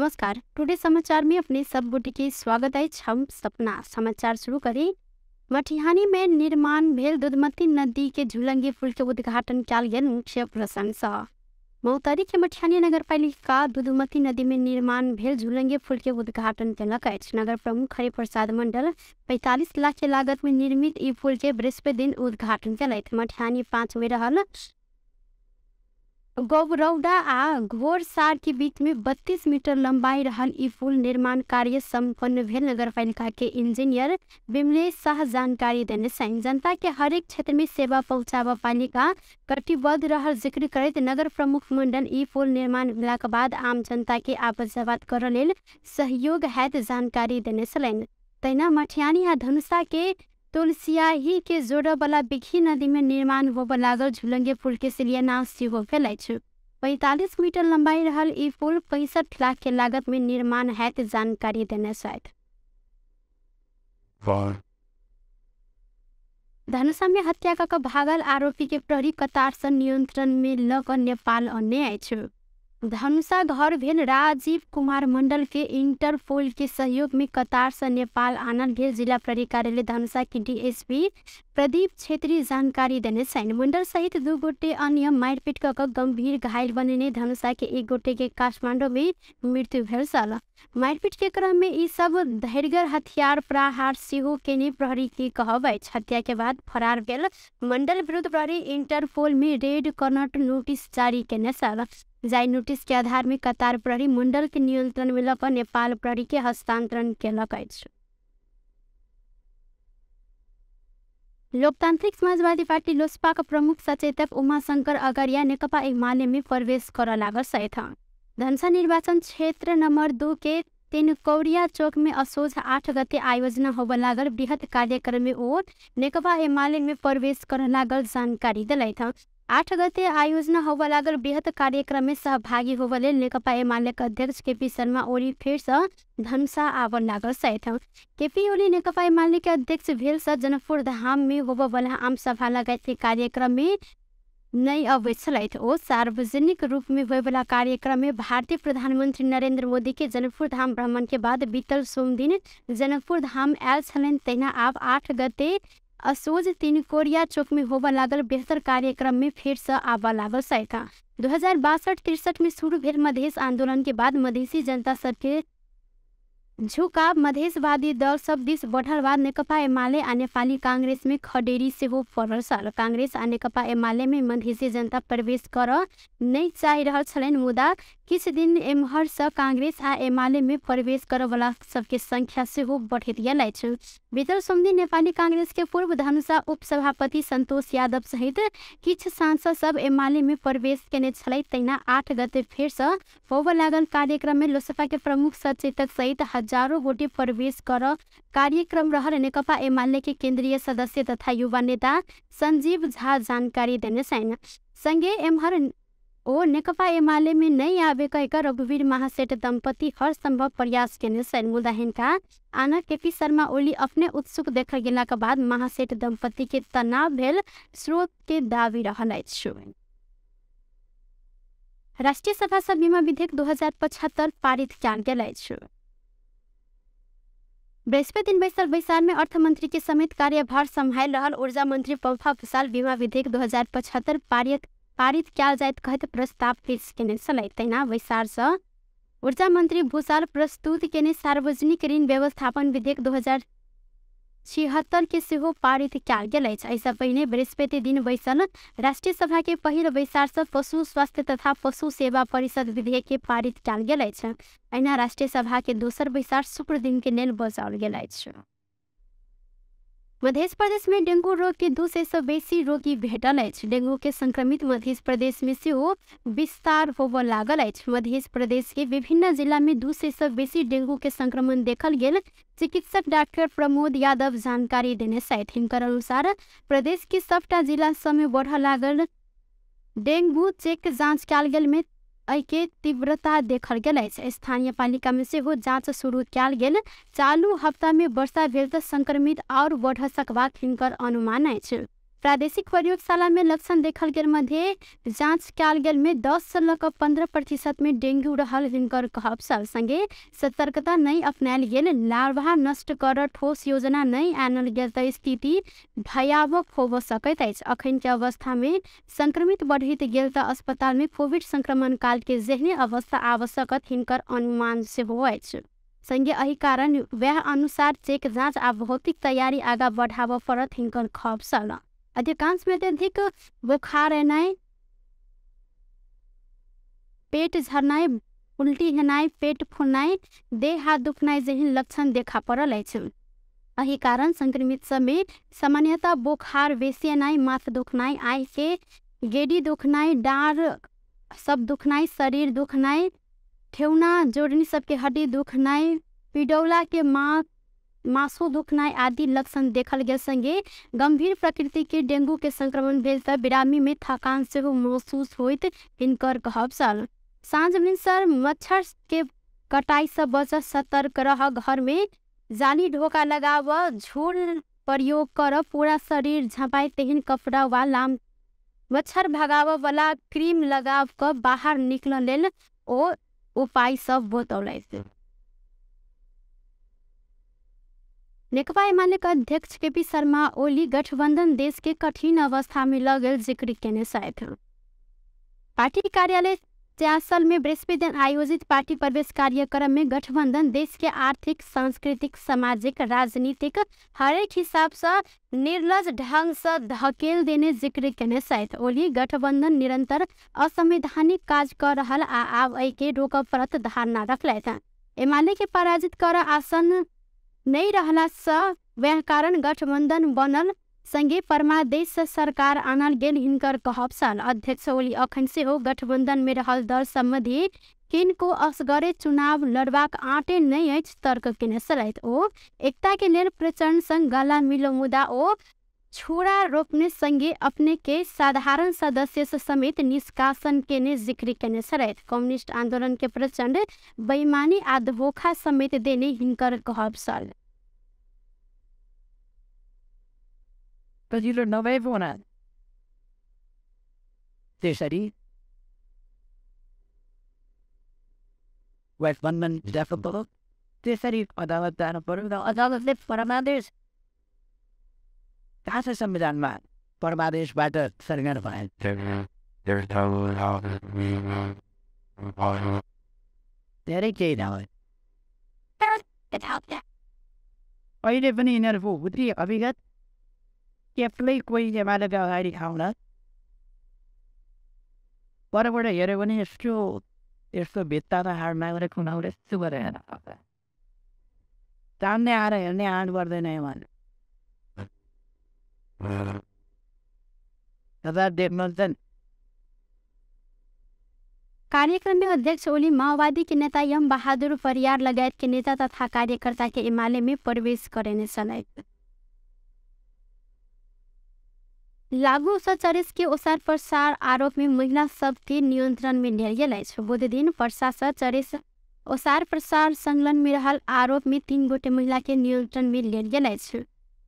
नमस्कार। टुडे समाचार में अपने सब गोटे के स्वागत है। हम सपना समाचार शुरू करें। मटिहानी में निर्माण भेल दुधमती नदी के झुलंगी पुल के उद्घाटन कल गेल। मुख्य प्रशंसा मौतरी के मटिहानी नगरपालिका दुधमती नदी में निर्माण भेल झुलंगी पुल के उद्घाटन कलक अछि। नगर प्रमुख हरिप्रसाद मंडल 45 लाख के लागत में निर्मित ई पुल के बृहस्पति दिन उद्घाटन कलथि। मटिहानी 5 में रहल गौरौडा आ घोरसार के बीच में 32 मीटर लंबाई रहल ई पुल निर्माण कार्य संपन्न भेल। नगरपालिका के इंजीनियर विमलेश शाह जानकारी देने छनि। जनता के हरेक क्षेत्र में सेवा पहुंचाबा पालिका कटिबद्ध रहल जिक्र करैत नगर प्रमुख मंडल ई पुल निर्माण भेलाक बाद आम जनता के आवाज जवाब करऽ लेल सहयोग हैत जानकारी देने छलनि। तहिना मटिहानी आ धनुषा के तुलसियाही के जोड़े वाला बिखी नदी में निर्माण होबऽ लागल झुलंगी पुल के शिलान्यास सेहो भेल अछि। 45 मीटर लंबाई रहल ई पुल 65 लाख के लागत में निर्माण हैत जानकारी देने छथि। धनुषा में हत्या कऽ भागल आरोपी के प्रहरी कतार से नियंत्रण में ल कऽ नेपाल अनने अछि। धनुषा घर भेल राजीव कुमार मंडल के इंटरपोल के सहयोग में कतार से नेपाल आनल गेल। जिला प्रहरी कार्यालय धनुषा के डीएसपी प्रदीप छेत्री जानकारी देने छनि। मंडल सहित 2 गोटे अन्य मारपीट कऽ गंभीर घायल बनेने धनुषा के 1 गोटे के काठमांडू में मृत्यु भेल छल। मारपीट के क्रम में ई सब धैर्यगर हथियार प्रहार सेहो केने प्रहरी के कहब अछि। हत्या के बाद फरार भेल मंडल विरुद्ध प्रहरी इंटरपोल में रेड कॉर्नर नोटिस जारी केने छल। जारी नोटिस के आधार में कतार प्रहरी मंडल के नियंत्रण में लऽ नेपाल प्रहरी के हस्तांतरण केलक अछि। लोकतांत्रिक समाजवादी पार्टी लोजपा का प्रमुख सचेतक उमाशंकर अगरिया नेकपा एमाले में प्रवेश करऽ लागल छथि। धनुषा निर्वाचन क्षेत्र नंबर 2 के तिनकौरिया चौक में असोज 8 गते आयोजना होबऽ लागल बृहत कार्यक्रम में ओ नेकपा एमाले में प्रवेश करऽ लागल जानकारी देलथि। 8 गते आयोजना होबऽ लागल बृहत कार्यक्रम में सहभागी होबऽ लेल नेकपा एमाले के अध्यक्ष केपी शर्मा ओली फेर से धनुषा आबऽ लागल छथि। केपी ओली नेकपा एमाले के अध्यक्ष भेल से जनकपुर धाम में होबऽ वाला आम सभा लगायत के कार्यक्रम में नहीं अबैत छलथि। ओ सार्वजनिक रूप में होय वाला कार्यक्रम में भारतीय प्रधानमंत्री नरेंद्र मोदी के जनकपुर धाम भ्रमण के बाद बीतल सोम दिन जनकपुर धाम आयल छलनि। तहिना आब 8 गते असोज तिनकोरिया चौक में होबऽ लागल बेहतर कार्यक्रम में फिर से आबऽ लागल छथि। 2062-63 में शुरू भेल मधेश आंदोलन के बाद मधेसी जनता सबके झुकाव मधेशवादी दल सब दिस बढ़ल बाद नेकपा एमाले आ नेपाली कांग्रेस में खडेरी सेहो पड़ल छल। कांग्रेस आ नेकपा एमाले में मधेसी जनता प्रवेश करऽ नहीं चाहि रहल छलनि, मुदा किछ दिन एम्हर से कांग्रेस आ एमाले में प्रवेश करऽ वाला सबके संख्या सेहो बढ़ैत गेल अछि। बीतल सोम दिन नेपाली कांग्रेस के पूर्व धनुषा उपसभापति संतोष यादव सहित किछ सांसद सब एमाले में प्रवेश केने छलथि। तहिना 8 गते फेर से होबऽ लागल कार्यक्रम में लोजपा के प्रमुख सचेतक सहित हजारों गोटे प्रवेश कर कार्यक्रम रहल। नेकपा एमाले के केंद्रीय सदस्य तथा युवा नेता संजीव झा जानकारी देने छन्। संगे एम्हर ओ नेकपा एमाले में नहीं आबे कहिकऽ रघुवीर महासेठ दंपति हर संभव प्रयास केने छन्, मुदा हिनका आना केपी शर्मा ओली अपने उत्सुक देखल गेला के बाद महासेठ दंपति के तनाव भेल स्रोत के दावी रहल अछि। राष्ट्रीय सभा से बीमा विधेयक 2075 पारित कयल गेल अछि। बृहस्पति दिन बैसल बैसार में अर्थ मंत्री के समेत कार्यभार संभाल रहल ऊर्जा मंत्री पंफा भूषाल बीमा विधेयक 2075 पारित कयल जायत कहत प्रस्ताव पेश केने छलथि। तहिना बैसार से ऊर्जा मंत्री भूषाल प्रस्तुत केने सार्वजनिक ऋण व्यवस्थापन विधेयक 2076 के सेहो पारित कयल गेल अछि। ऐसा पहिने बृहस्पति दिन बैसल राष्ट्रीय सभा के पहिल बैसार से पशु स्वास्थ्य तथा पशु सेवा परिषद विधेयक के पारित कयल गेल अछि। अहिना राष्ट्रीय सभा के दोसर बैसार शुक्र दिन के लेल बजाओल गेल अछि। मध्य प्रदेश में डेंगू रोग के 200 से बेसी रोगी भेटल अछि। डेंगू के संक्रमित मध्य प्रदेश में सेहो विस्तार होबऽ लागल अछि। मध्य प्रदेश के विभिन्न जिला में 200 से बेसी डेंगू के संक्रमण देखल गेल। चिकित्सक डॉक्टर प्रमोद यादव जानकारी देने छथि। हिनकर अनुसार प्रदेश के सबटा जिला सब में बढ़ऽ लागल डेंगू चेक जांच कयल गेल में के तीव्रता देखल गेल अछि। स्थानीय पालिका में सेहो जांच शुरू कयल गेल। चालू हफ्ता में वर्षा भेल तऽ संक्रमित और बढ़ सकबाक हिनकर अनुमान अछि। प्रादेशिक प्रयोगशाला में लक्षण देखल गेल मध्ये जांच कयल गेल में 10-15% में डेंगू रहल हिनकर कहब संगे सतर्कता नहीं अपनायल गेल, लार्वा नष्ट कर ठोस योजना नहीं आनल गेल त स्थिति भयावह होब सकैत अछि। अखन के अवस्था में संक्रमित बढ़ैत गेल त अस्पताल में कोविड संक्रमण काल के जेहने अवस्था आवश्यक हिनकर अनुमान सेहो अछि। संगे एहि कारण वह अनुसार चेक जांच आ भौतिक तैयारी आगा बढ़ाव पड़त हिनकर कहब सल। अधिकांश में अत्यधिक बुखार एनाइ, पेट झरनाइ, उल्टी हेनाइ, पेट फूलनाइ, देह हाथ दुखनाइ जेहन लक्षण देखा पड़ल अछि। एहि कारण संक्रमित सब में सामान्यतः बुखार बेसी एनाइ, माथ दुखनाइ, आँख के गेड़ी दुखनाइ, डाँड़ सब दुखनाइ, शरीर दुखनाइ, ठेहुना जोड़नी सबके हड्डी दुखनाइ, पिडौला के मासु दुखनाइ आदि लक्षण देखल गेल। संगे गंभीर प्रकृति के डेंगू के संक्रमण भेल त बिरामी में थकान सेहो महसूस होइत हिनकर कहब सल। सांझ भिनसर मच्छर के कटाई से बच, सतर्क रह, घर में जाली ढोका लगाव, झूल प्रयोग कर, पूरा शरीर झपाए तेहन कपड़ा वा लाम मच्छर भगाव वाला क्रीम लगाव क बाहर निकल लेल ओ उपाय सब बतौलैथ। नेकपा एमाले के अध्यक्ष केपी शर्मा ओली गठबंधन देश के कठिन अवस्था में लगल जिक्र केने साथ पार्टी कार्यालय त्यासल में बृहस्पति दिन आयोजित पार्टी प्रवेश कार्यक्रम में गठबंधन देश के आर्थिक, सांस्कृतिक, सामाजिक, राजनीतिक हरेक हिसाब से निर्लज ढंग से धकेल देने जिक्र केने साथ ओली गठबंधन निरंतर असंवैधानिक काज कर रहल आ आब एहि के रोकब परत धारणा रखलैथ। एमाले के पराजित कर आसन नहीं रहला से वह कारण गठबंधन बनल, संगे परमादेश सरकार आनल गेल हिनकर कहब सल। अध्यक्ष ओली अखन सेहो गठबंधन में रहल दल सम्बन्धी किनको असगरे चुनाव लड़बाक आटे नहीं अछि तर्क केने छलैथ। ओ एकता के लेल प्रचंड संग गला मिलो मुदा ओ छोड़ा रोपने संगे अपने के साधारण सदस्य से समेत निष्कासन केने जिक्र केने छलैथ। कम्युनिस्ट आंदोलन के प्रचंड बेईमानी आ धोखा समेत देने हिनकर कहब सल। But you don't know everyone. They said he West London definitely. They said he adalat that adalat lip Paramadesh. That's a some of that man. Paramadesh better setting out of it. There's no how Dedicate now. Get out there. Are you living in a wood? Would you have you got? Yeah, play queen your mother go hiding how whatever the other one is true. There's a bit that I have my little notice to it. Down there and there were the name one. That did not then. कार्यक्रम में अध्यक्ष ओली माओवादी के नेता M बहादुर परियार लगायत के नेता तथा कार्यकर्ता के एमाले में प्रवेश करेने छलैथ। लागू सचरिस के ओसार प्रसार आरोप में महिला सबके नियंत्रण में लियल गेल अछि। बुध दिन पर्सा सचरिस ओसार प्रसार संलग्न में रहल आरोप में 3 गोटे महिला के नियंत्रण में लियल गेल अछि।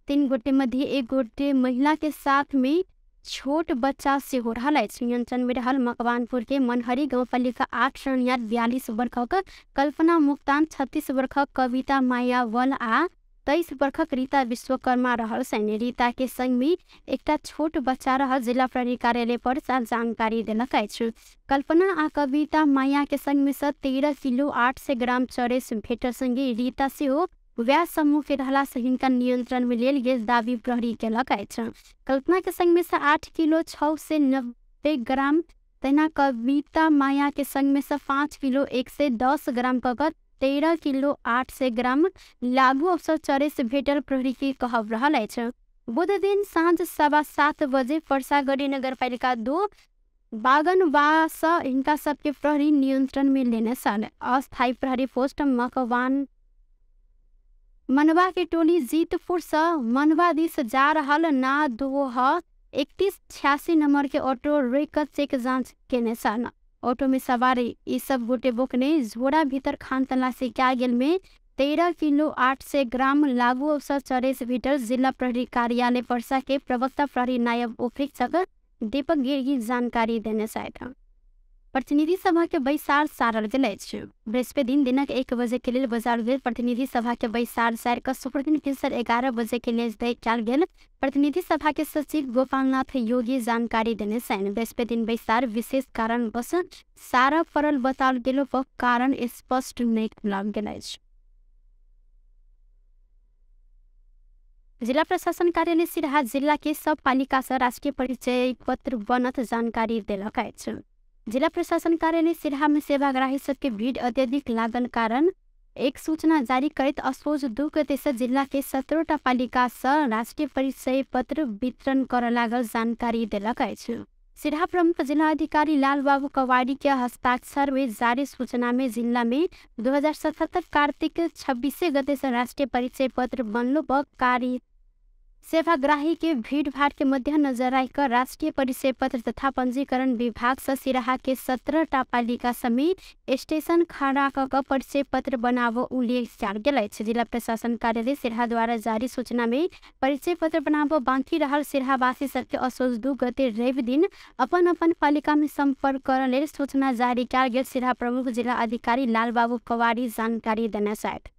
3 गोटे मध्य 1 गोटे महिला के साथ में छोट बच्चा से हो रहा है। नियंत्रण में रहल मकवानपुर के मनहरी गांवपालिका 8 रनियार 42 वर्षक कल्पना मुक्तान, 36 वर्षक कविता मायावल आ 23 वर्षक रीता विश्वकर्मा रहल। सैन्य रीता के संग में एकटा छोट बच्चा रहल। जिला प्रहरी कार्यालय पर जानकारी देलक अछि। कल्पना आ कविता माया के संग में 13 किलो 800 ग्राम चरेस भेटल। संगे रीता से हो व्यास समूह के रहला से हिनका नियंत्रण में लेल गेल दावी प्रहरी केलक अछि। कल्पना के संग में 8 किलो 690 ग्राम, तहिना कविता माया के संग में 5 किलो 110 ग्राम कगत 13 किलो 800 ग्राम लागू अवसर चरेस भेटल प्रहरी के कहब रहल अछि। बुध दिन साँझ 7:15 बजे परसागढ़ी नगरपालिका 2 बागनवास हिनका सबके प्रहरी नियंत्रण में लेने सन। अस्थायी प्रहरी पोस्ट मकवान मनवा के टोली जीतपुर से मनवा दिस जा रहल ना 3186 नंबर के ऑटो रोक चेक जांच केने सन। ऑटो में सवार ई सब गोटे बोकने झोड़ा भीतर खान तलाशी क्या गेल में 13 किलो 800 ग्राम लागू अवसर चरेस भीतर जिला प्रहरी कार्यालय पर्सा के प्रवक्ता प्रहरी नायब उपरीक्षक दीपक गिरगी जानकारी देने साथ प्रतिनिधि सभा के बैसार सारल गेल बृहस्पति दिन दिनक 1 बजे के लिए बजाल गेल प्रतिनिधि सभा के बैसार सार का सुप्रदिन पिछर 11 बजे के लिए कल गेल प्रतिनिधि सभा के सचिव गोपालनाथ योगी जानकारी देने सैन बृहस्पति दिन बैसार विशेष कारणवश सारा परल बताल गेलो पर कारण स्पष्ट नहीं लग गेल। जिला प्रशासन कार्यालय सिराहा जिला के सब पालिका से राष्ट्रीय परिचय पत्र बनत जानकारी दिलक अछि। जिला प्रशासन कार्यालय सिराहा में सेवाग्राही सबके भीड़ अत्यधिक लागल कारण एक सूचना जारी करते असोज 2 गते से जिला के 17टा पालिका से राष्ट्रीय परिचय पत्र वितरण कर लागल जानकारी दिलक अछि। सिराहा प्रमुख जिला अधिकारी लाल बाबू कवाड़ी के हस्ताक्षर में जारी सूचना में जिला में 2077 कार्तिक 26 गते से राष्ट्रीय परिचय पत्र बनलो पर कार्य सेवाग्राही के भीड़ भाड़ के मद्देनजर आकर राष्ट्रीय परिचय पत्र तथा पंजीकरण विभाग से सिराहा के 17टा पालिका समेत स्टेशन खड़ा क परिचय पत्र बनाव उल्लेख कयल गेल अछि। जिला प्रशासन कार्यालय सिराहा द्वारा जारी सूचना में परिचय पत्र बनाव बाकी रहल सिराहावासी सबके असोज 2 गते रवि दिन अपन अपन पालिका में संपर्क कर लेल सूचना जारी कयल गेल सिराहा प्रमुख जिला अधिकारी लाल बाबू कवाड़ी जानकारी देने साथ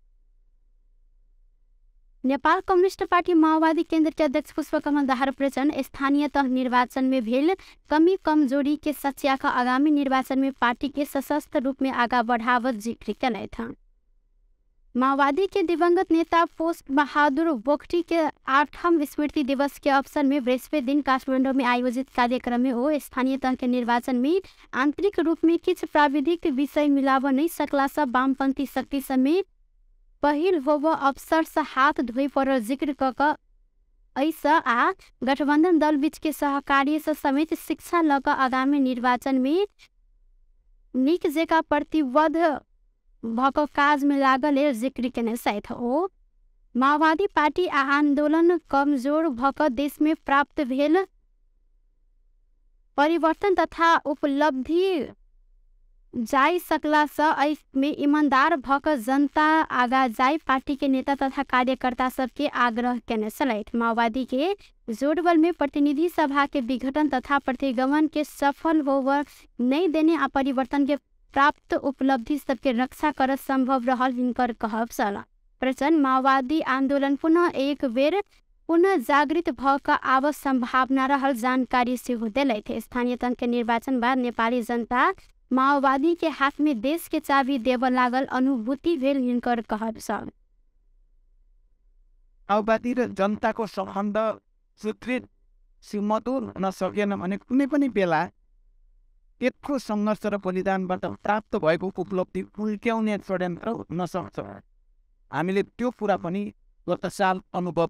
नेपाल कम्युनिस्ट पार्टी माओवादी केंद्र के अध्यक्ष पुष्पकमल दाहाल प्रचंड स्थानीय तह निर्वाचन में भेल कमी कमजोरी के सच्चा का आगामी निर्वाचन में पार्टी के सशस्त्र रूप में आगा बढ़ावत जिक्र किया था। माओवादी के दिवंगत नेता पुष्प बहादुर बोगटी के 8वां स्मृति दिवस के अवसर में बृहस्पति दिन काठमांडू में आयोजित कार्यक्रम में वो स्थानीय तह के निर्वाचन में आंतरिक रूप में किछ प्राविधिक विषय मिलाव नहीं सकला से वामपंथी शक्ति समेत पहिल होब अवसर से हाथ धोई पर जिक्र क ऐसा आ गठबंधन दल बीच के सहकार्य से समेत शिक्षा लग आगामी निर्वाचन में निक जेका प्रतिबद्ध भक काज में लागल जिक्र केने साथ ओ माओवादी पार्टी आ आंदोलन कमजोर भक देश में प्राप्त भेल परिवर्तन तथा उपलब्धि जाय सकला से में ईमानदार भक जनता आगा जाय पार्टी के नेता तथा कार्यकर्ता सबके आग्रह केने छलैथ। माओवादी के जोड़बल में प्रतिनिधि सभा के विघटन तथा प्रतिगमन के सफल होवर नहीं देने आ परिवर्तन के प्राप्त उपलब्धि सबके रक्षा कर संभव रहल हिनकर कहब छल। प्रचंड माओवादी आंदोलन पुनः एक बेर पुनः जागृत भक आव संभावना रहल जानकारी से दिलैथ। स्थानीय तह के निर्वाचन बाद नेपाली जनता माओवादी के हाथ में देश के चाबी देव लागल अनुभूति भेल हिनकर कहब छल। माओवादी र जनताको सम्बन्ध सुदृढ सुमधुर हुन सकेन भने कुनै पनि बेला त्यत्रो सङ्घर्ष र बलिदानबाट प्राप्त भएको उपलब्धि उल्ट्याउने षड्यन्त्र हुन सक्छ। हामीले त्यो कुरा पनि गत साल अनुभव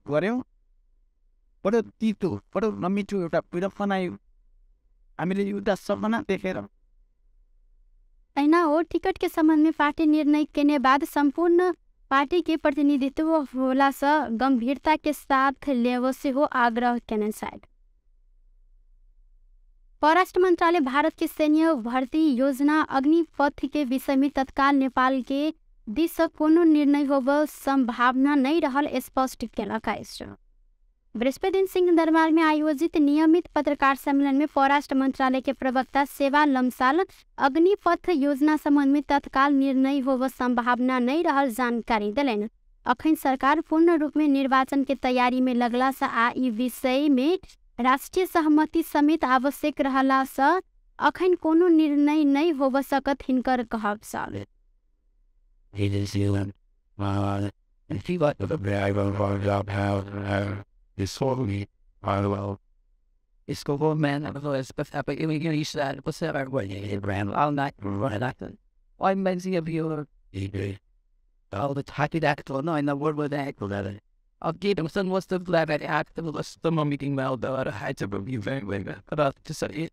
गर्यौँ। बडो तितो बडो नमिठो एउटा पीडा बनायौँ हामीले एउटा सपना देखेर। ऐना और टिकट के संबंध में पार्टी निर्णय के बाद संपूर्ण पार्टी के प्रतिनिधित्व होला से गंभीरता के साथ लेव से हो आग्रह केने साथ। परराष्ट्र मंत्रालय भारत के सैन्य भर्ती योजना अग्निपथ के विषय में तत्काल नेपाल के दिश कोनो निर्णय होब संभावना नहीं रहल स्पष्ट केलक अछि। बृहस्पति दिन सिंह दरबार में आयोजित नियमित पत्रकार सम्मेलन में परराष्ट्र मंत्रालय के प्रवक्ता सेवा लम्साल अग्निपथ योजना संबंध में तत्काल निर्णय होब संभावना नहीं रहल जानकारी दिलेन। अखन सरकार पूर्ण रूप में निर्वाचन के तैयारी में लगला से आ ई विषय में राष्ट्रीय सहमति समेत आवश्यक रहला से अखन कोनो निर्णय नहीं होब सकत हिनकर कहब छल। It's go go man I don't know it's but you said what's that what you ran all night right after I'm busy up here all the happy that no in the word with that I'll give him some was the glad that act was the meeting well though I had to review very well about to say it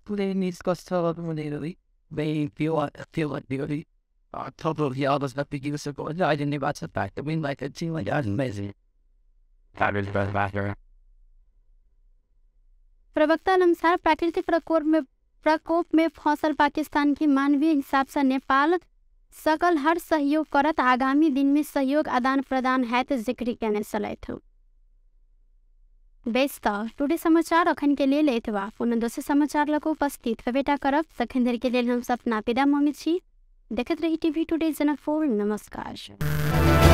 today needs cost tell immediately they feel like beauty total the others that be gives a go I didn't about the fact I mean like it seemed like that's amazing that is better प्रवक्ता अनुसार प्राकृतिक प्रकोप प्रकोप में फंसल पाकिस्तान की मानवीय हिसाब से नेपाल सकल हर सहयोग करत आगामी दिन में सहयोग आदान प्रदान है तो जिक्र कहने चलते हूँ। बेस्त टुडे समाचार अखन के लिए लेतवा पुनः दोसर समाचार लको उपस्थित बेटा करब तखन देर के लिए हम सपना पिदा मम्मी छी देखत रही टीवी टुडे जनकपुर। नमस्कार।